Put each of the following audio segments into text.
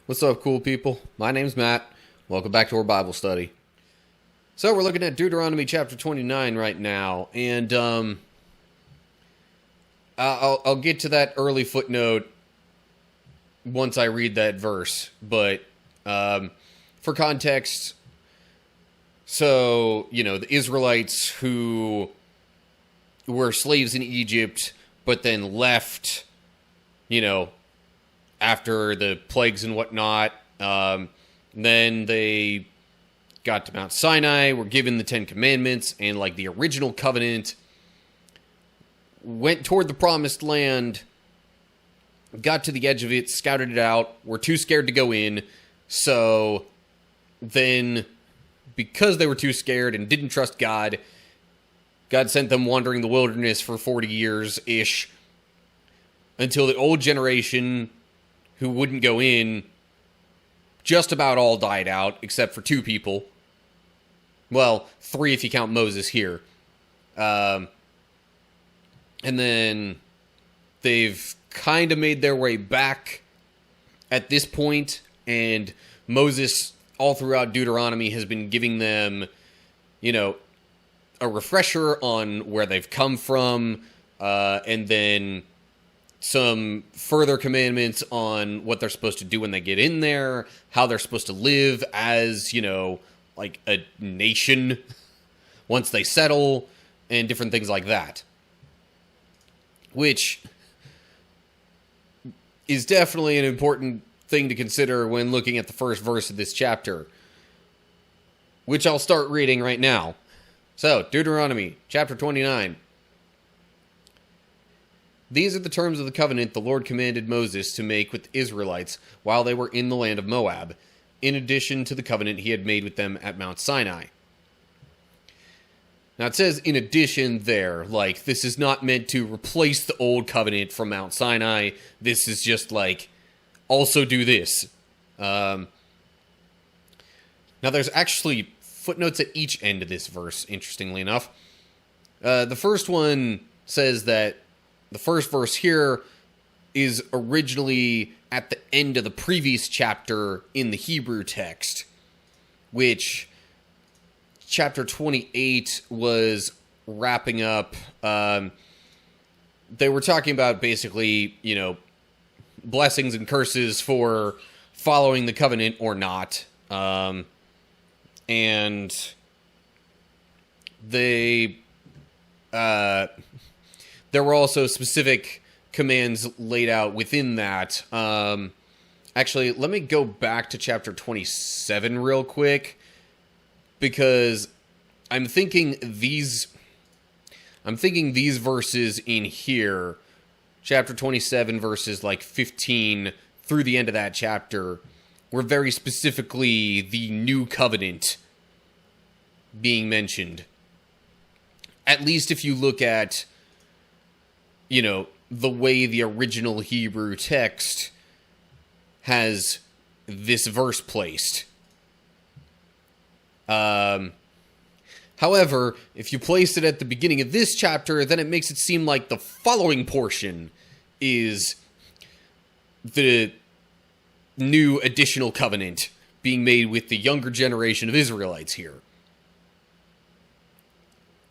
What's up, cool people? My name's Matt. Welcome back to our Bible study. So we're looking at Deuteronomy chapter 29 right now, and I'll get to that early footnote once I read that verse. But for context, so the Israelites who were slaves in Egypt, but then left, after the plagues and whatnot. Then they got to Mount Sinai, were given the Ten Commandments, and the original covenant, went toward the promised land, got to the edge of it, scouted it out, were too scared to go in. So then, because they were too scared and didn't trust God, God sent them wandering the wilderness for 40 years-ish, until the old generation who wouldn't go in just about all died out, except for 2 people. Well, 3 if you count Moses here. And then they've kind of made their way back at this point, and Moses, all throughout Deuteronomy, has been giving them, a refresher on where they've come from, and then some further commandments on what they're supposed to do when they get in there, how they're supposed to live as, a nation once they settle, and different things like that. Which is definitely an important thing to consider when looking at the first verse of this chapter, which I'll start reading right now. So, Deuteronomy chapter 29. These are the terms of the covenant the Lord commanded Moses to make with the Israelites while they were in the land of Moab, in addition to the covenant he had made with them at Mount Sinai. Now it says in addition there, this is not meant to replace the old covenant from Mount Sinai. This is just also do this. Now there's actually footnotes at each end of this verse, interestingly enough. The first one says that the first verse here is originally at the end of the previous chapter in the Hebrew text, which chapter 28 was wrapping up. They were talking about basically, blessings and curses for following the covenant or not. And they, there were also specific commands laid out within that. Actually, let me go back to chapter 27 real quick, because I'm thinking these verses in here, chapter 27 verses 15 through the end of that chapter, were very specifically the new covenant being mentioned. At least if you look at, the way the original Hebrew text has this verse placed. However, if you place it at the beginning of this chapter, then it makes it seem like the following portion is the new additional covenant being made with the younger generation of Israelites here.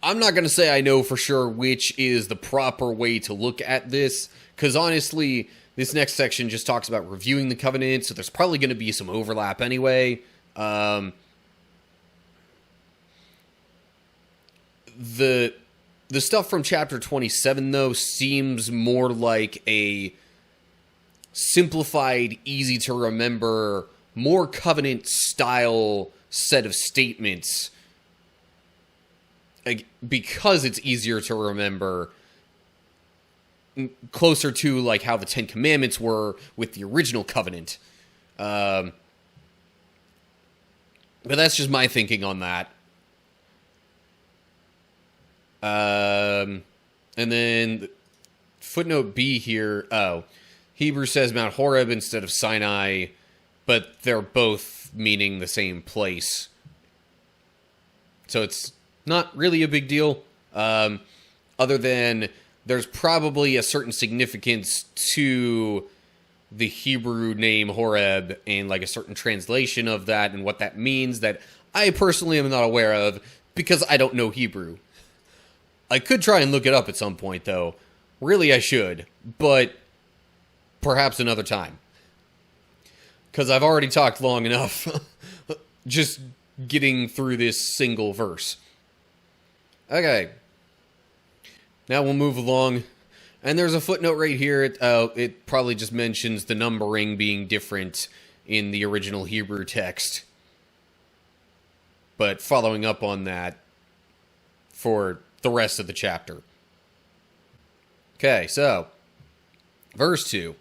I'm not going to say I know for sure which is the proper way to look at this, because honestly, this next section just talks about reviewing the covenant, so there's probably going to be some overlap anyway. The stuff from chapter 27, though, seems more like a simplified, easy-to-remember, more covenant-style set of statements, because it's easier to remember, closer to how the Ten Commandments were with the original covenant. But that's just my thinking on that. And then footnote B here. Hebrew says Mount Horeb instead of Sinai, but they're both meaning the same place. So it's not really a big deal, other than there's probably a certain significance to the Hebrew name Horeb and like a certain translation of that and what that means that I personally am not aware of because I don't know Hebrew. I could try and look it up at some point, though. Really, I should, but perhaps another time. Because I've already talked long enough just getting through this single verse. Okay. Now we'll move along. And there's a footnote right here. It probably just mentions the numbering being different in the original Hebrew text. But following up on that for the rest of the chapter. Okay, so verse 2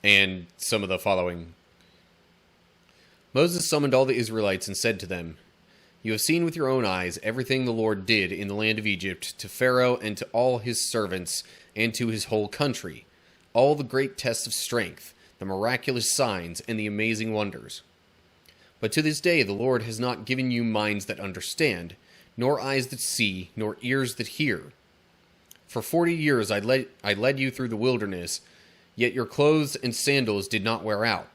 and some of the following. Moses summoned all the Israelites and said to them, "You have seen with your own eyes everything the Lord did in the land of Egypt to Pharaoh and to all his servants and to his whole country, all the great tests of strength, the miraculous signs, and the amazing wonders. But to this day the Lord has not given you minds that understand, nor eyes that see, nor ears that hear. For 40 years I led you through the wilderness, yet your clothes and sandals did not wear out.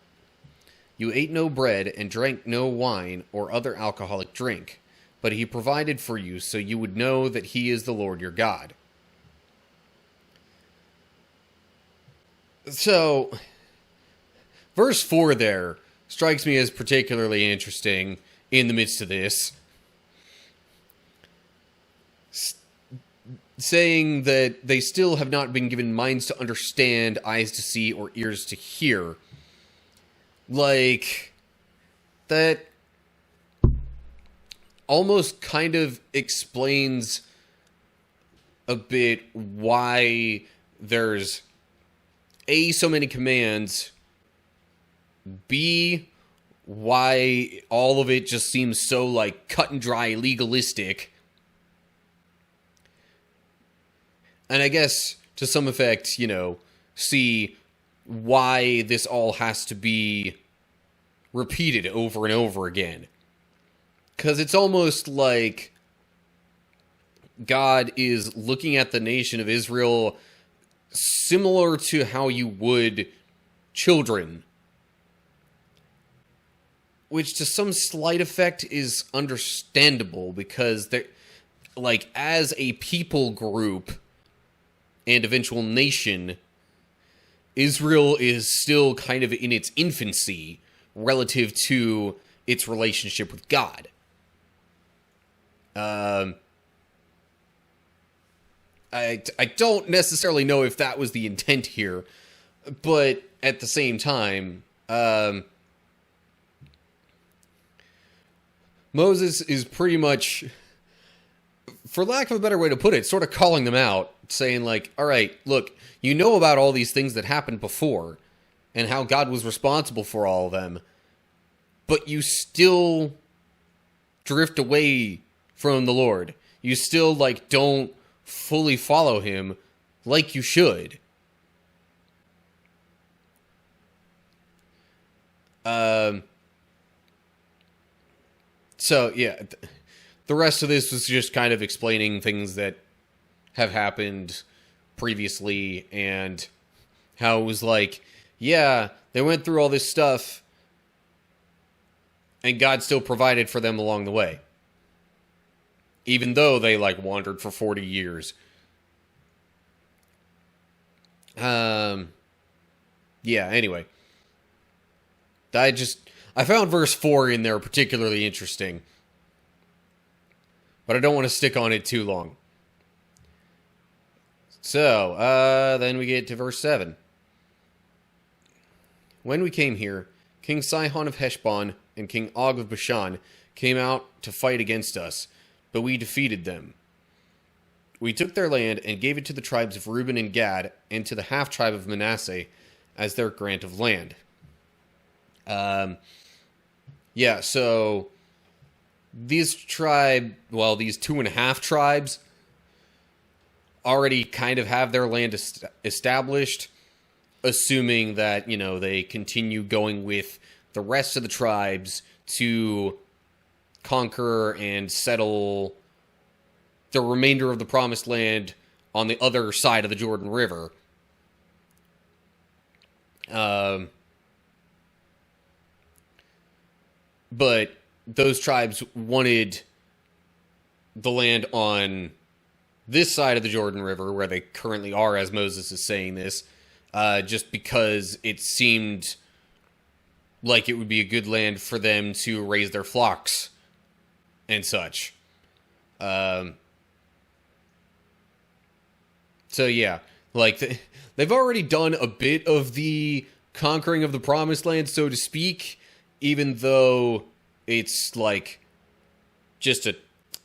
You ate no bread and drank no wine or other alcoholic drink, but he provided for you so you would know that he is the Lord your God." So, verse 4 there strikes me as particularly interesting in the midst of this. Saying that they still have not been given minds to understand, eyes to see, or ears to hear. Like, that almost kind of explains a bit why there's A, so many commands, B, why all of it just seems so, like, cut and dry legalistic. And I guess, to some effect, see why this all has to be repeated over and over again. Because it's almost like God is looking at the nation of Israel similar to how you would children. Which, to some slight effect, is understandable, because they're, like, as a people group and eventual nation, Israel is still kind of in its infancy relative to its relationship with God. I don't necessarily know if that was the intent here, but at the same time, Moses is pretty much, for lack of a better way to put it, sort of calling them out, saying like, all right, look, you know about all these things that happened before and how God was responsible for all of them, but you still drift away from the Lord. You still, like, don't fully follow him like you should. So, yeah, the rest of this was just kind of explaining things that have happened previously and how it was like, yeah, they went through all this stuff and God still provided for them along the way. Even though they, like, wandered for 40 years. Yeah, anyway. I found verse 4 in there particularly interesting. But I don't want to stick on it too long. So, then we get to verse 7. When we came here, King Sihon of Heshbon and King Og of Bashan came out to fight against us, but we defeated them. We took their land and gave it to the tribes of Reuben and Gad and to the half-tribe of Manasseh as their grant of land. Yeah, so these 2.5 tribes already kind of have their land established, assuming that, they continue going with the rest of the tribes to conquer and settle the remainder of the promised land on the other side of the Jordan River. Um, but those tribes wanted the land on this side of the Jordan River, where they currently are, as Moses is saying this, just because it seemed like it would be a good land for them to raise their flocks and such. So yeah, like they've already done a bit of the conquering of the promised land, so to speak, even though it's like just a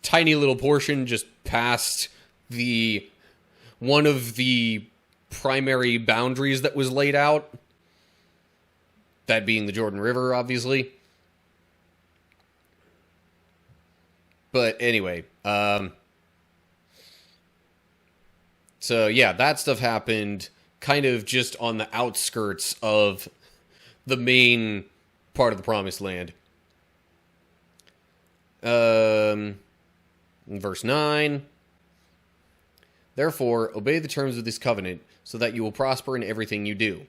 tiny little portion just past the one of the primary boundaries that was laid out, that being the Jordan River, obviously. But anyway, so yeah, that stuff happened kind of just on the outskirts of the main part of the Promised Land. In verse 9, therefore, obey the terms of this covenant, so that you will prosper in everything you do.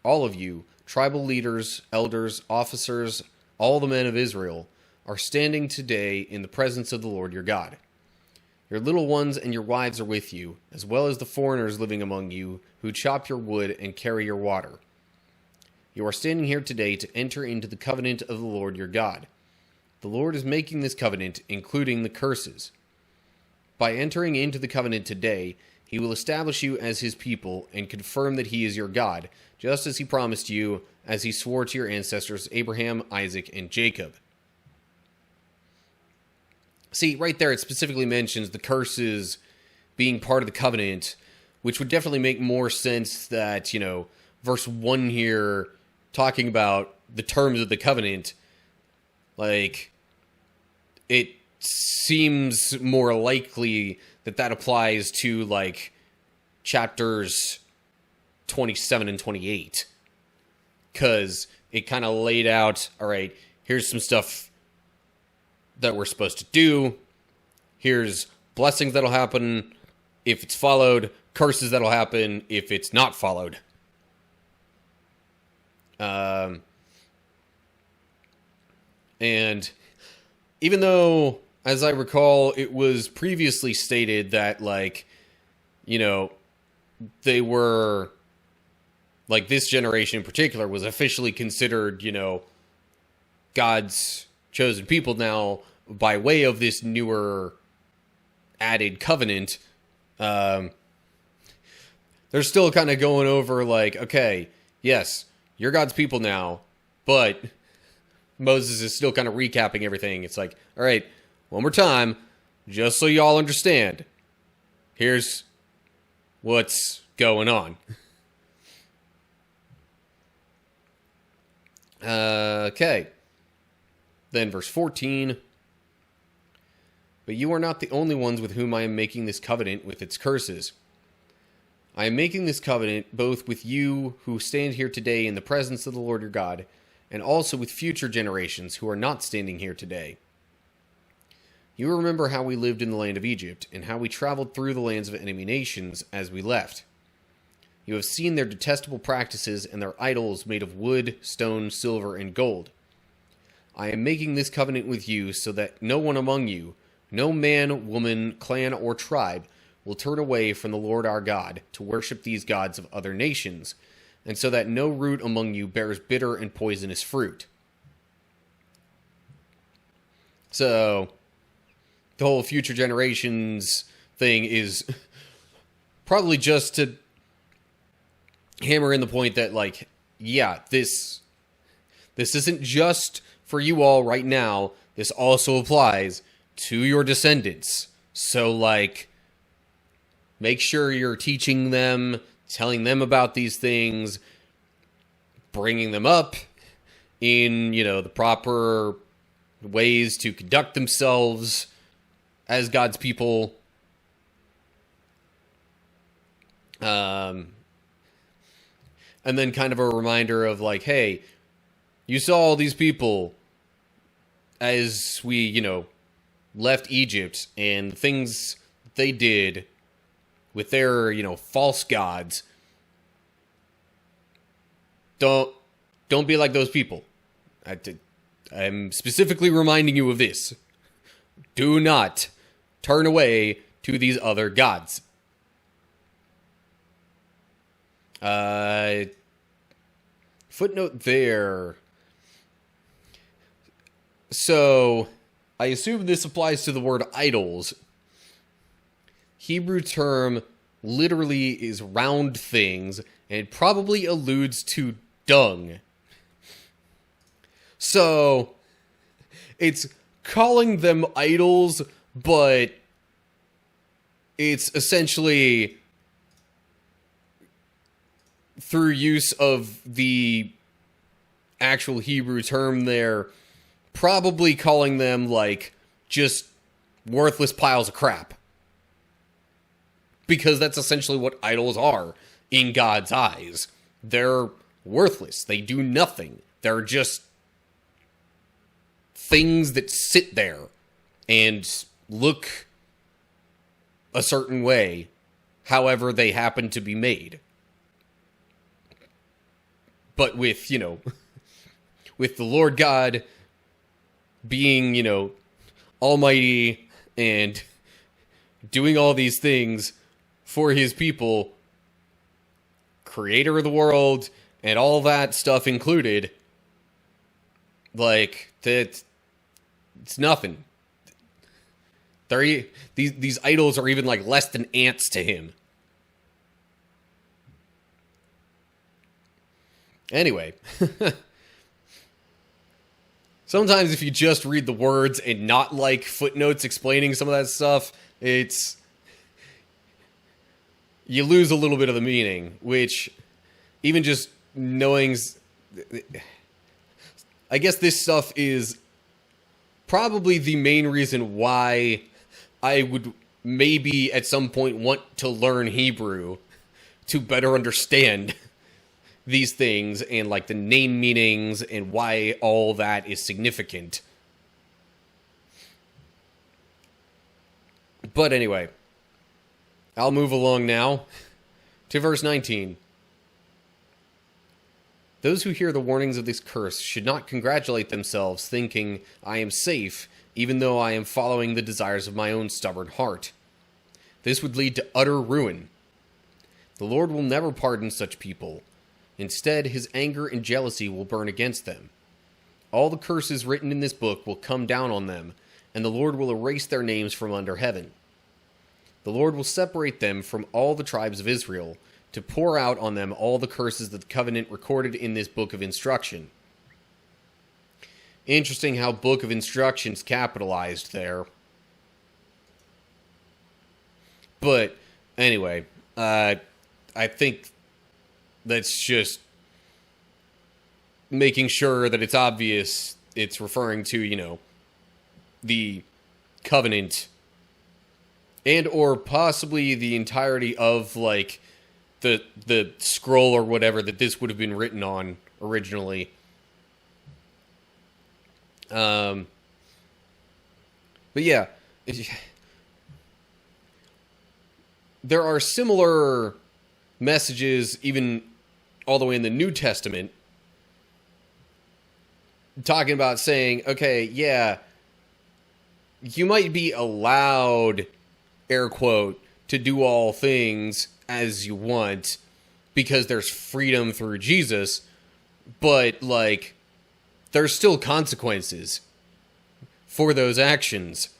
All of you, tribal leaders, elders, officers, all the men of Israel, are standing today in the presence of the Lord your God. Your little ones and your wives are with you, as well as the foreigners living among you, who chop your wood and carry your water. You are standing here today to enter into the covenant of the Lord your God. The Lord is making this covenant, including the curses. By entering into the covenant today, he will establish you as his people and confirm that he is your God, just as he promised you, as he swore to your ancestors Abraham, Isaac, and Jacob. See, right there it specifically mentions the curses being part of the covenant, which would definitely make more sense that, verse 1 here, talking about the terms of the covenant, like, it seems more likely that applies to, like, chapters 27 and 28. Because it kind of laid out, all right, here's some stuff that we're supposed to do. Here's blessings that'll happen if it's followed, curses that'll happen if it's not followed. And even though, as I recall, it was previously stated that, like, they were, like, this generation in particular was officially considered, God's chosen people now by way of this newer added covenant. They're still kind of going over, like, okay, yes, you're God's people now, but Moses is still kind of recapping everything. It's like, all right, one more time, just so y'all understand, here's what's going on. Okay. Then verse 14. But you are not the only ones with whom I am making this covenant with its curses. I am making this covenant both with you who stand here today in the presence of the Lord your God, and also with future generations who are not standing here today. You remember how we lived in the land of Egypt, and how we traveled through the lands of enemy nations as we left. You have seen their detestable practices and their idols made of wood, stone, silver, and gold. I am making this covenant with you so that no one among you, no man, woman, clan, or tribe, will turn away from the Lord our God to worship these gods of other nations, and so that no root among you bears bitter and poisonous fruit. So, the whole future generations thing is probably just to hammer in the point that, like, yeah, this isn't just for you all right now. This also applies to your descendants. So, like, make sure you're teaching them, telling them about these things, bringing them up in, the proper ways to conduct themselves as God's people. And then kind of a reminder of, like, hey, you saw all these people as we, left Egypt, and the things they did with their, false gods. Don't be like those people. I'm specifically reminding you of this. Do not turn away to these other gods. Footnote there. So, I assume this applies to the word idols. Hebrew term literally is round things, and it probably alludes to dung. So, it's calling them idols, but it's essentially through use of the actual Hebrew term there, probably calling them, like, just worthless piles of crap. Because that's essentially what idols are in God's eyes. They're worthless. They do nothing. They're just things that sit there and look a certain way, however they happen to be made. But with, with the Lord God being, almighty and doing all these things for his people, creator of the world, and all that stuff included, like, that, it's nothing. These idols are even, like, less than ants to him. Anyway, sometimes if you just read the words and not like footnotes explaining some of that stuff, you lose a little bit of the meaning, which even just knowing, I guess this stuff is probably the main reason why I would maybe at some point want to learn Hebrew to better understand these things and like the name meanings and why all that is significant. But anyway, I'll move along now to verse 19. Those who hear the warnings of this curse should not congratulate themselves, thinking, I am safe, even though I am following the desires of my own stubborn heart. This would lead to utter ruin. The Lord will never pardon such people. Instead, his anger and jealousy will burn against them. All the curses written in this book will come down on them, and the Lord will erase their names from under heaven. The Lord will separate them from all the tribes of Israel, to pour out on them all the curses of the covenant recorded in this book of instruction. Interesting how book of instructions capitalized there. But, anyway, I think that's just making sure that it's obvious it's referring to, the covenant and or possibly the entirety of, like, the scroll or whatever that this would have been written on originally. But yeah, there are similar messages even all the way in the New Testament talking about saying, okay, yeah, you might be allowed, air quote, to do all things as you want because there's freedom through Jesus, but, like, there's still consequences for those actions.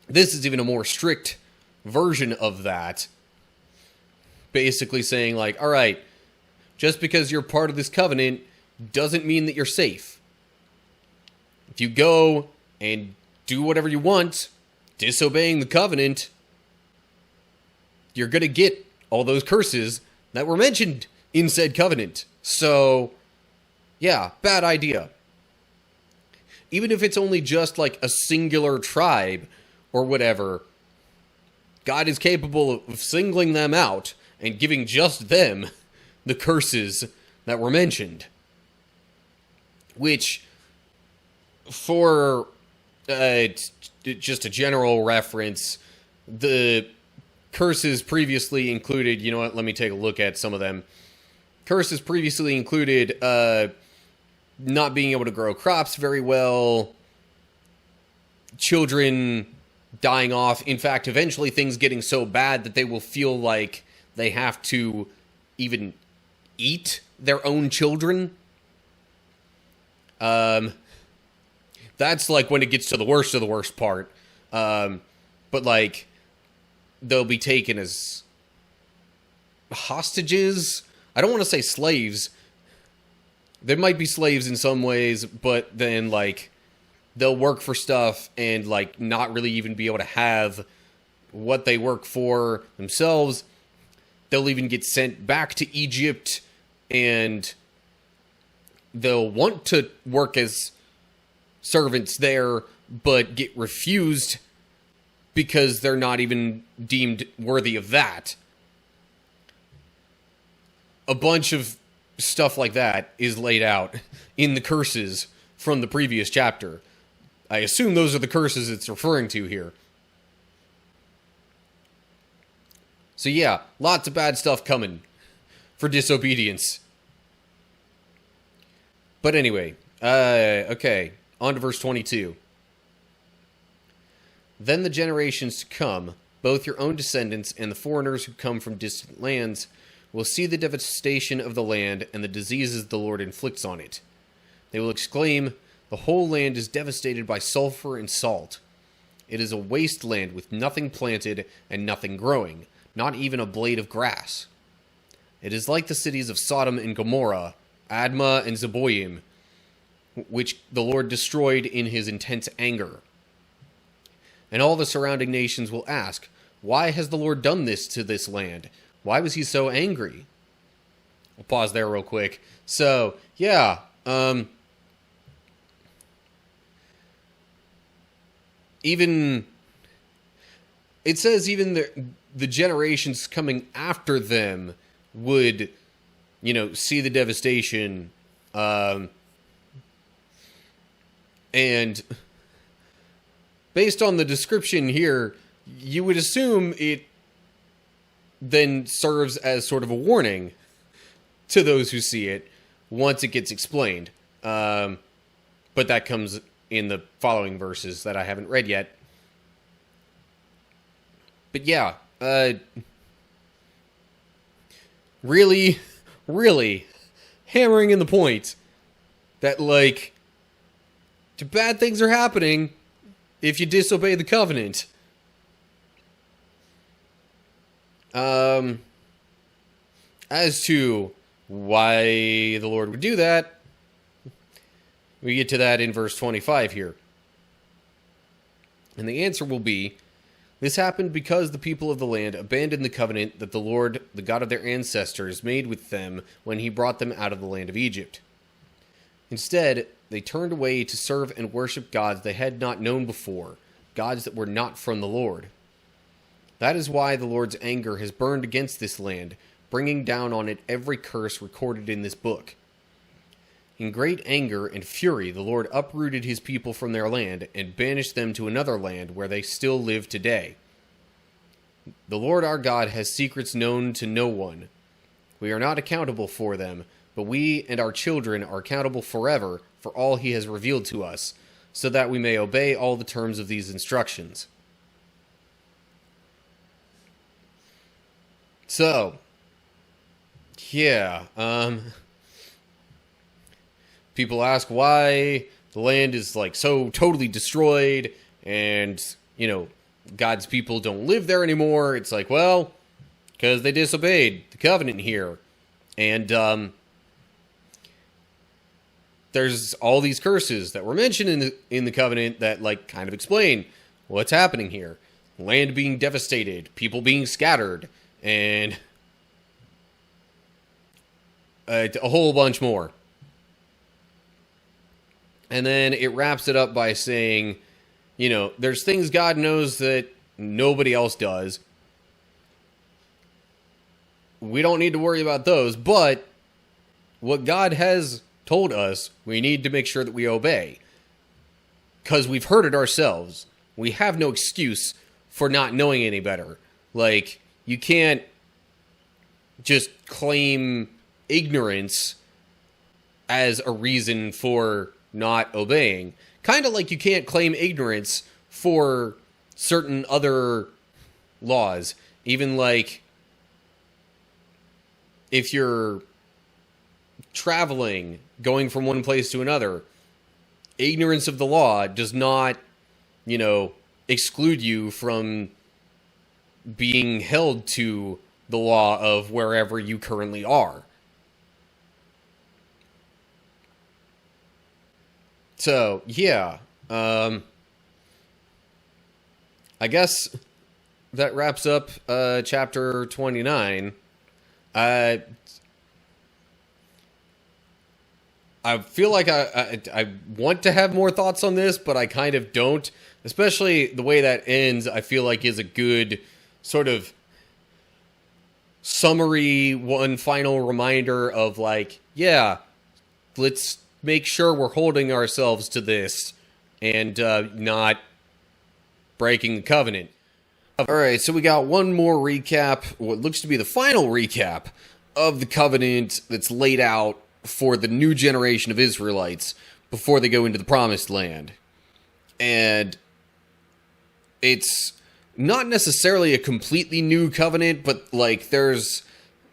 This is even a more strict version of that. Basically saying, like, all right, just because you're part of this covenant doesn't mean that you're safe. If you go and do whatever you want, disobeying the covenant, you're going to get all those curses that were mentioned in said covenant. So, yeah, bad idea. Even if it's only just like a singular tribe or whatever, God is capable of singling them out and giving just them the curses that were mentioned. Which, for just a general reference, the curses previously included, you know what, let me take a look at some of them. Curses previously included not being able to grow crops very well, children dying off. In fact, eventually things getting so bad that they will feel like they have to even eat their own children. That's like when it gets to the worst of the worst part. But like, they'll be taken as hostages. I don't want to say slaves. They might be slaves in some ways, but then like they'll work for stuff and like not really even be able to have what they work for themselves. They'll even get sent back to Egypt, and they'll want to work as servants there, but get refused because they're not even deemed worthy of that. A bunch of stuff like that is laid out in the curses from the previous chapter. I assume those are the curses it's referring to here. So yeah, lots of bad stuff coming for disobedience. But anyway, okay, on to verse 22. Then the generations to come, both your own descendants and the foreigners who come from distant lands, will see the devastation of the land and the diseases the Lord inflicts on it. They will exclaim, "The whole land is devastated by sulfur and salt. It is a wasteland with nothing planted and nothing growing, not even a blade of grass. It is like the cities of Sodom and Gomorrah, Admah and Zeboim, which the Lord destroyed in his intense anger." And all the surrounding nations will ask, "Why has the Lord done this to this land? Why was he so angry?" I'll pause there real quick. So, yeah, even, it says even the generations coming after them would, see the devastation, and based on the description here, you would assume it then serves as sort of a warning to those who see it once it gets explained. But that comes in the following verses that I haven't read yet. But yeah, really, really hammering in the point that, like, bad things are happening if you disobey the covenant. As to why the Lord would do that, we get to that in verse 25 here. And the answer will be, this happened because the people of the land abandoned the covenant that the Lord, the God of their ancestors, made with them when he brought them out of the land of Egypt. Instead, they turned away to serve and worship gods they had not known before, gods that were not from the Lord. That is why the Lord's anger has burned against this land, bringing down on it every curse recorded in this book. In great anger and fury, the Lord uprooted his people from their land and banished them to another land where they still live today. The Lord our God has secrets known to no one. We are not accountable for them, but we and our children are accountable forever for all he has revealed to us, so that we may obey all the terms of these instructions. So, yeah, people ask why the land is like so totally destroyed and, God's people don't live there anymore. It's like, well, because they disobeyed the covenant here. And, there's all these curses that were mentioned in the covenant that, like, kind of explain what's happening here. Land being devastated, people being scattered, and a whole bunch more. And then it wraps it up by saying, there's things God knows that nobody else does. We don't need to worry about those, but what God has told us, we need to make sure that we obey. Because we've heard it ourselves. We have no excuse for not knowing any better. Like, you can't just claim ignorance as a reason for not obeying. Kind of like you can't claim ignorance for certain other laws. Even like if you're traveling, going from one place to another, ignorance of the law does not, exclude you from being held to the law of wherever you currently are. So, yeah. I guess that wraps up chapter 29. I feel like I want to have more thoughts on this, but I kind of don't. Especially the way that ends, I feel like is a good sort of summary, one final reminder of like, yeah, let's make sure we're holding ourselves to this and not breaking the covenant. All right, so we got one more recap, what looks to be the final recap of the covenant that's laid out for the new generation of Israelites before they go into the promised land. And it's not necessarily a completely new covenant, but like there's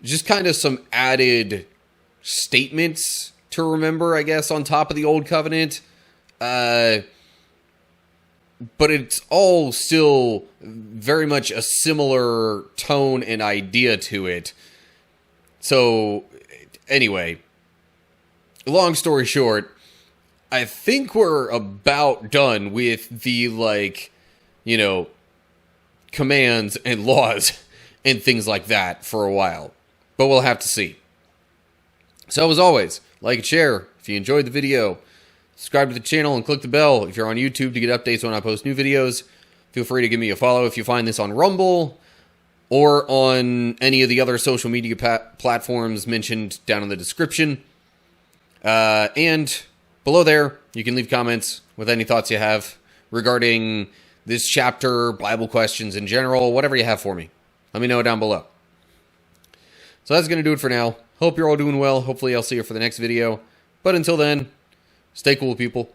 just kind of some added statements to remember, I guess, on top of the old covenant. But it's all still very much a similar tone and idea to it. So, anyway, long story short, I think we're about done with the, commands and laws and things like that for a while. But we'll have to see. So, as always, like and share if you enjoyed the video. Subscribe to the channel and click the bell if you're on YouTube to get updates when I post new videos. Feel free to give me a follow if you find this on Rumble or on any of the other social media platforms mentioned down in the description. And below there, you can leave comments with any thoughts you have regarding this chapter, Bible questions in general, whatever you have for me. Let me know down below. So that's going to do it for now. Hope you're all doing well. Hopefully I'll see you for the next video. But until then, stay cool, people.